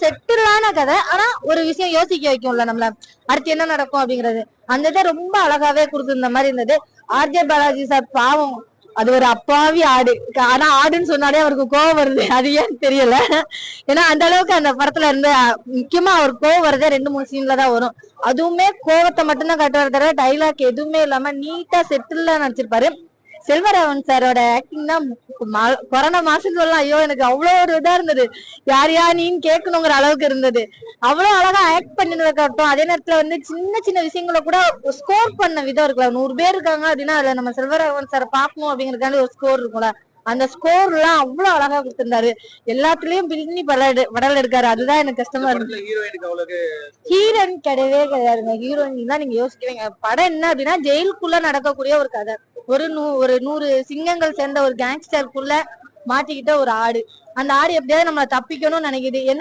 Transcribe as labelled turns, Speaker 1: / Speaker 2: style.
Speaker 1: செட்டிலான கதை. ஆனா ஒரு விஷயம் யோசிக்க வைக்கும்ல நம்மள, அடுத்து என்ன நடக்கும் அப்படிங்கிறது. அந்த இதை ரொம்ப அழகாவே கொடுத்திருந்த மாதிரி இருந்தது. ஆர்ஜே பாலாஜி சார் பாவம், அது ஒரு அப்பாவி ஆடு. ஆனா ஆடுன்னு சொன்னாலே அவருக்கு கோவம் வருது, அது ஏன்னு தெரியல. ஏன்னா அந்த அளவுக்கு அந்த படத்துல இருந்து முக்கியமா அவர் கோவம் வரதே 2-3 சீன்ல தான் வரும். அதுவுமே கோவத்தை மட்டும்தான் காட்டுவார் தவிர டைலாக் எதுவுமே இல்லாம நீட்டா செட்டில்ல நடிச்சிருப்பாரு. செல்வராகவன் சாரோட ஆக்டிங் தான் கொரோனா மாசம் சொல்லலாம். ஐயோ எனக்கு அவ்வளவு ஒரு இதா இருந்தது, யார் நீன்னு கேட்கணுங்கிற அளவுக்கு இருந்தது. அவ்வளவு அழகா ஆக்ட் பண்ணினதுக்காகட்டும், அதே நேரத்துல வந்து சின்ன சின்ன விஷயங்களை கூட ஸ்கோர் பண்ண விதம் இருக்குல்ல. 100 பேர் இருக்காங்க அப்படின்னா அதுல நம்ம செல்வராகவன் சாரை பார்க்கணும் அப்படிங்கறதுக்காண்டி ஒரு ஸ்கோர் இருக்கும்ல, அந்த ஸ்கோர் எல்லாம் அவ்வளவு அழகா கொடுத்திருந்தாரு. எல்லாத்துலயும் பின்னி படல் எடுக்காரு. அதுதான் எனக்கு கஷ்டமா இருந்துச்சு. ஹீரோயின் கிடையவே கிடையாதுங்க. ஹீரோயின் தான் நீங்க யோசிக்கிறீங்க. படம் என்ன அப்படின்னா ஜெயிலுக்குள்ள நடக்கக்கூடிய ஒரு கதை. ஒரு 100 சிங்கங்கள் சேர்ந்த ஒரு கேங்ஸ்டருக்குள்ள மாட்டிக்கிட்ட ஒரு ஆடு. அந்த ஆடு எப்படியாவது நம்மள தப்பிக்கணும்னு நினைக்குது. என்ன